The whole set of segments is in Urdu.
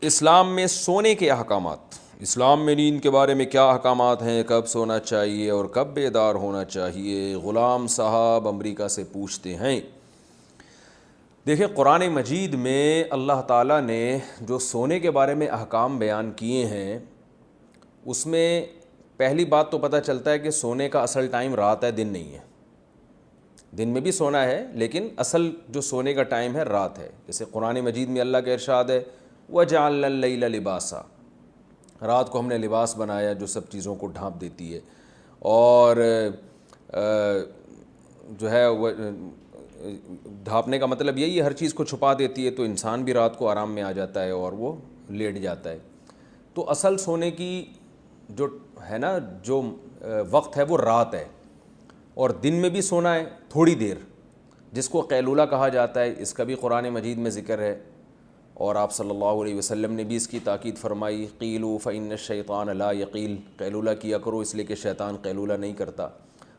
اسلام میں سونے کے احکامات، اسلام میں نیند کے بارے میں کیا احکامات ہیں، کب سونا چاہیے اور کب بیدار ہونا چاہیے، غلام صاحب امریکہ سے پوچھتے ہیں۔ دیکھیں، قرآن مجید میں اللہ تعالیٰ نے جو سونے کے بارے میں احکام بیان کیے ہیں، اس میں پہلی بات تو پتہ چلتا ہے کہ سونے کا اصل ٹائم رات ہے، دن نہیں ہے۔ دن میں بھی سونا ہے لیکن اصل جو سونے کا ٹائم ہے رات ہے۔ جیسے قرآن مجید میں اللہ کا ارشاد ہے وَجَعَلْنَا اللَّيْلَ لِبَاسًا، رات کو ہم نے لباس بنایا جو سب چیزوں کو ڈھانپ دیتی ہے، اور جو ہے وہ ڈھانپنے کا مطلب یہی ہے ہر چیز کو چھپا دیتی ہے، تو انسان بھی رات کو آرام میں آ جاتا ہے اور وہ لیٹ جاتا ہے۔ تو اصل سونے کی جو ہے نا جو وقت ہے وہ رات ہے، اور دن میں بھی سونا ہے تھوڑی دیر، جس کو قیلولہ کہا جاتا ہے، اس کا بھی قرآن مجید میں ذکر ہے، اور آپ صلی اللہ علیہ وسلم نے بھی اس کی تاکید فرمائی، قیلوا فإن الشیطان لا یقیل، قیلولہ کیا کرو اس لیے کہ شیطان قیلولہ نہیں کرتا۔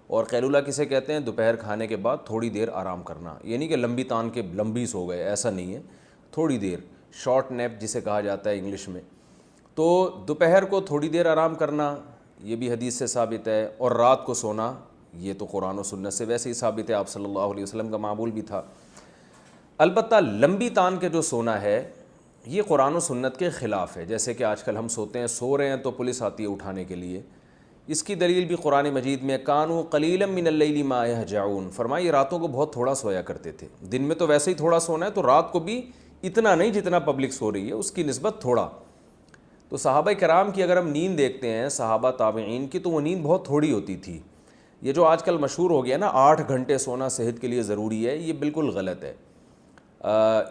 اور قیلولہ کسے کہتے ہیں؟ دوپہر کھانے کے بعد تھوڑی دیر آرام کرنا، یعنی کہ لمبی تان کے لمبی سو گئے، ایسا نہیں ہے، تھوڑی دیر، شارٹ نیپ جسے کہا جاتا ہے انگلش میں۔ تو دوپہر کو تھوڑی دیر آرام کرنا یہ بھی حدیث سے ثابت ہے، اور رات کو سونا یہ تو قرآن و سنت سے ویسے ہی ثابت ہے، آپ صلی اللہ علیہ وسلم کا معمول بھی تھا۔ البتہ لمبی تان کے جو سونا ہے یہ قرآن و سنت کے خلاف ہے، جیسے کہ آج کل ہم سوتے ہیں، سو رہے ہیں تو پولیس آتی ہے اٹھانے کے لیے۔ اس کی دلیل بھی قرآن مجید میں کانوا قلیلا من اللیل ما یہجعون، فرمایا راتوں کو بہت تھوڑا سویا کرتے تھے، دن میں تو ویسے ہی تھوڑا سونا ہے، تو رات کو بھی اتنا نہیں جتنا پبلک سو رہی ہے، اس کی نسبت تھوڑا۔ تو صحابہ کرام کی اگر ہم نیند دیکھتے ہیں، صحابہ تابعین کی، تو وہ نیند بہت تھوڑی ہوتی تھی۔ یہ جو آج کل مشہور ہو گیا نا 8 گھنٹے سونا صحت کے لیے ضروری ہے، یہ بالکل غلط ہے۔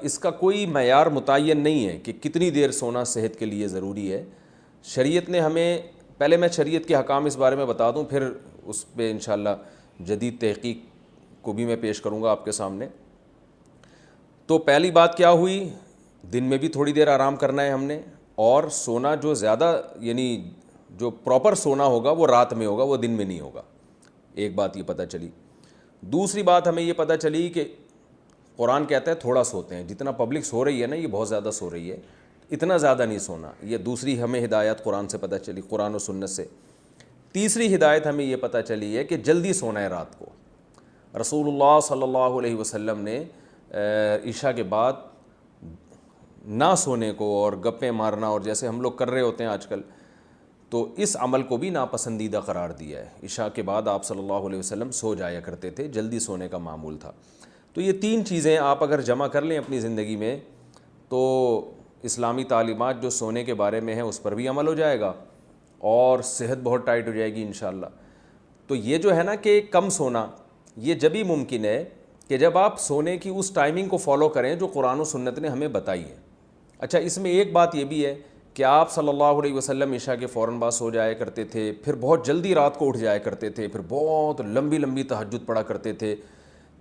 اس کا کوئی معیار متعین نہیں ہے کہ کتنی دیر سونا صحت کے لیے ضروری ہے۔ شریعت نے ہمیں، پہلے میں شریعت کے حکام اس بارے میں بتا دوں، پھر اس پہ انشاءاللہ جدید تحقیق کو بھی میں پیش کروں گا آپ کے سامنے۔ تو پہلی بات کیا ہوئی؟ دن میں بھی تھوڑی دیر آرام کرنا ہے ہم نے، اور سونا جو زیادہ یعنی جو پراپر سونا ہوگا وہ رات میں ہوگا، وہ دن میں نہیں ہوگا۔ ایک بات یہ پتہ چلی۔ دوسری بات ہمیں یہ پتہ چلی کہ قرآن کہتا ہے تھوڑا سوتے ہیں، جتنا پبلک سو رہی ہے نا یہ بہت زیادہ سو رہی ہے، اتنا زیادہ نہیں سونا۔ یہ دوسری ہمیں ہدایت قرآن سے پتہ چلی، قرآن و سنت سے۔ تیسری ہدایت ہمیں یہ پتہ چلی ہے کہ جلدی سونا ہے رات کو۔ رسول اللہ صلی اللہ علیہ وسلم نے عشاء کے بعد نہ سونے کو اور گپیں مارنا، اور جیسے ہم لوگ کر رہے ہوتے ہیں آج کل، تو اس عمل کو بھی ناپسندیدہ قرار دیا ہے۔ عشاء کے بعد آپ صلی اللہ علیہ وسلم سو جایا کرتے تھے، جلدی سونے کا معمول تھا۔ تو یہ 3 چیزیں آپ اگر جمع کر لیں اپنی زندگی میں، تو اسلامی تعلیمات جو سونے کے بارے میں ہیں اس پر بھی عمل ہو جائے گا، اور صحت بہت ٹائٹ ہو جائے گی انشاءاللہ۔ تو یہ جو ہے نا کہ کم سونا، یہ جب ہی ممکن ہے کہ جب آپ سونے کی اس ٹائمنگ کو فالو کریں جو قرآن و سنت نے ہمیں بتائی ہے۔ اچھا، اس میں ایک بات یہ بھی ہے کہ آپ صلی اللہ علیہ وسلم عشاء کے فوراً بعد سو جایا کرتے تھے، پھر بہت جلدی رات کو اٹھ جایا کرتے تھے، پھر بہت لمبی لمبی تہجد پڑھا کرتے تھے۔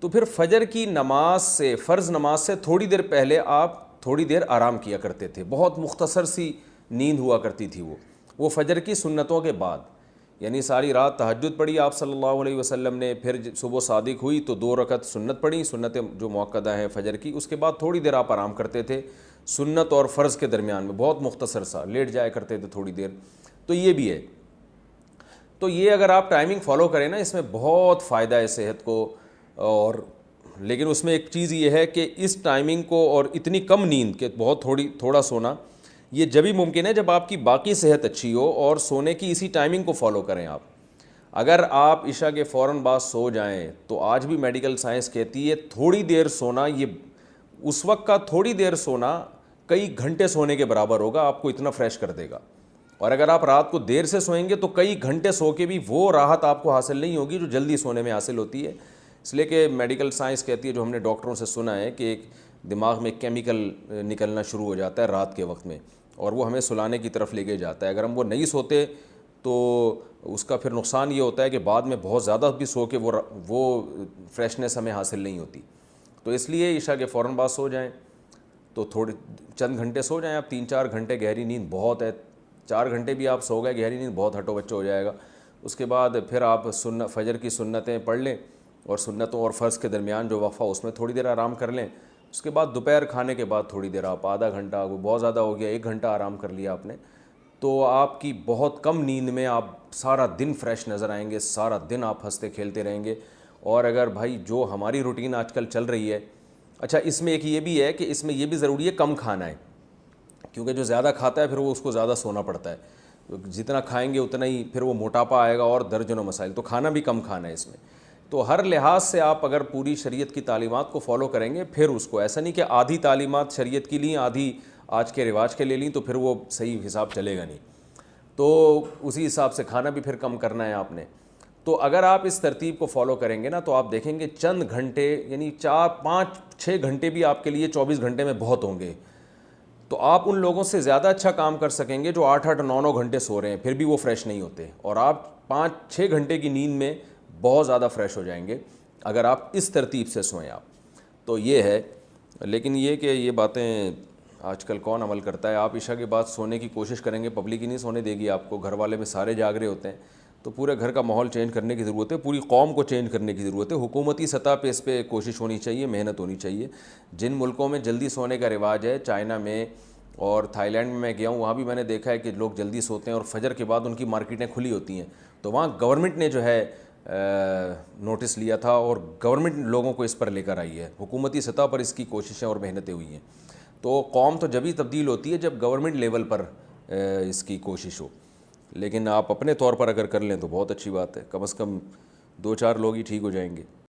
تو پھر فجر کی نماز سے، فرض نماز سے تھوڑی دیر پہلے آپ تھوڑی دیر آرام کیا کرتے تھے، بہت مختصر سی نیند ہوا کرتی تھی وہ فجر کی سنتوں کے بعد، یعنی ساری رات تہجد پڑھی آپ صلی اللہ علیہ وسلم نے، پھر صبح صادق ہوئی تو 2 رکعت سنت پڑھی، سنتیں جو مؤکدہ ہیں فجر کی، اس کے بعد تھوڑی دیر آپ آرام کرتے تھے سنت اور فرض کے درمیان میں، بہت مختصر سا لیٹ جایا کرتے تھے تھوڑی دیر۔ تو یہ بھی ہے، تو یہ اگر آپ ٹائمنگ فالو کریں نا، اس میں بہت فائدہ ہے صحت کو، اور لیکن اس میں ایک چیز یہ ہے کہ اس ٹائمنگ کو اور اتنی کم نیند کہ بہت تھوڑا سونا، یہ جب ہی ممکن ہے جب آپ کی باقی صحت اچھی ہو، اور سونے کی اسی ٹائمنگ کو فالو کریں آپ۔ اگر آپ عشاء کے فوراً بعد سو جائیں تو آج بھی میڈیکل سائنس کہتی ہے تھوڑی دیر سونا، یہ اس وقت کا تھوڑی دیر سونا کئی گھنٹے سونے کے برابر ہوگا، آپ کو اتنا فریش کر دے گا۔ اور اگر آپ رات کو دیر سے سوئیں گے تو کئی گھنٹے سو کے بھی وہ راحت آپ کو حاصل نہیں ہوگی جو جلدی سونے میں حاصل ہوتی ہے۔ اس لیے کہ میڈیکل سائنس کہتی ہے، جو ہم نے ڈاکٹروں سے سنا ہے، کہ ایک دماغ میں کیمیکل نکلنا شروع ہو جاتا ہے رات کے وقت میں، اور وہ ہمیں سلانے کی طرف لے کے جاتا ہے۔ اگر ہم وہ نہیں سوتے تو اس کا پھر نقصان یہ ہوتا ہے کہ بعد میں بہت زیادہ بھی سو کے وہ فریشنس ہمیں حاصل نہیں ہوتی۔ تو اس لیے عشاء کے فوراً بعد سو جائیں، تو تھوڑے چند گھنٹے سو جائیں آپ، 3-4 گھنٹے گہری نیند بہت ہے، 4 گھنٹے بھی آپ سو گئے گہری نیند بہت ہٹو بچو ہو جائے گا۔ اس کے بعد پھر آپ فجر کی سنتیں پڑھ لیں، اور سنتوں اور فرض کے درمیان جو وقفہ اس میں تھوڑی دیر آرام کر لیں، اس کے بعد دوپہر کھانے کے بعد تھوڑی دیر آپ آدھا گھنٹہ، بہت زیادہ ہو گیا 1 گھنٹہ آرام کر لیا آپ نے، تو آپ کی بہت کم نیند میں آپ سارا دن فریش نظر آئیں گے، سارا دن آپ ہنستے کھیلتے رہیں گے۔ اور اگر بھائی جو ہماری روٹین آج کل چل رہی ہے، اچھا اس میں ایک یہ بھی ہے کہ اس میں یہ بھی ضروری ہے کم کھانا ہے، کیونکہ جو زیادہ کھاتا ہے پھر وہ اس کو زیادہ سونا پڑتا ہے، جتنا کھائیں گے اتنا ہی پھر وہ موٹاپا آئے گا اور درجنوں مسائل، تو کھانا بھی کم کھانا ہے اس میں۔ تو ہر لحاظ سے آپ اگر پوری شریعت کی تعلیمات کو فالو کریں گے، پھر اس کو ایسا نہیں کہ آدھی تعلیمات شریعت کی لیں آدھی آج کے رواج کے لے لیں تو پھر وہ صحیح حساب چلے گا نہیں، تو اسی حساب سے کھانا بھی پھر کم کرنا ہے آپ نے۔ تو اگر آپ اس ترتیب کو فالو کریں گے نا تو آپ دیکھیں گے چند گھنٹے، یعنی 4 5 6 گھنٹے بھی آپ کے لیے 24 گھنٹے میں بہت ہوں گے، تو آپ ان لوگوں سے زیادہ اچھا کام کر سکیں گے جو 8 8 9 9 گھنٹے سو رہے ہیں پھر بھی وہ فریش نہیں ہوتے، اور آپ 5 6 گھنٹے کی نیند میں بہت زیادہ فریش ہو جائیں گے اگر آپ اس ترتیب سے سوئیں آپ۔ تو یہ ہے، لیکن یہ کہ یہ باتیں آج کل کون عمل کرتا ہے؟ آپ عشاء کے بعد سونے کی کوشش کریں گے، پبلک ہی نہیں سونے دے گی آپ کو، گھر والے میں سارے جاگ رہے ہوتے ہیں، تو پورے گھر کا ماحول چینج کرنے کی ضرورت ہے، پوری قوم کو چینج کرنے کی ضرورت ہے، حکومتی سطح پہ اس پہ کوشش ہونی چاہیے، محنت ہونی چاہیے۔ جن ملکوں میں جلدی سونے کا رواج ہے، چائنا میں اور تھائی لینڈ میں گیا ہوں، وہاں بھی میں نے دیکھا ہے کہ لوگ جلدی سوتے ہیں اور فجر کے بعد ان کی مارکیٹیں کھلی ہوتی ہیں، تو وہاں گورنمنٹ نے جو ہے نوٹس لیا تھا اور گورنمنٹ لوگوں کو اس پر لے کر آئی ہے، حکومتی سطح پر اس کی کوششیں اور محنتیں ہوئی ہیں۔ تو قوم تو جبھی تبدیل ہوتی ہے جب گورنمنٹ لیول پر اس کی کوشش ہو، لیکن آپ اپنے طور پر اگر کر لیں تو بہت اچھی بات ہے، کم از کم 2 4 لوگ ہی ٹھیک ہو جائیں گے۔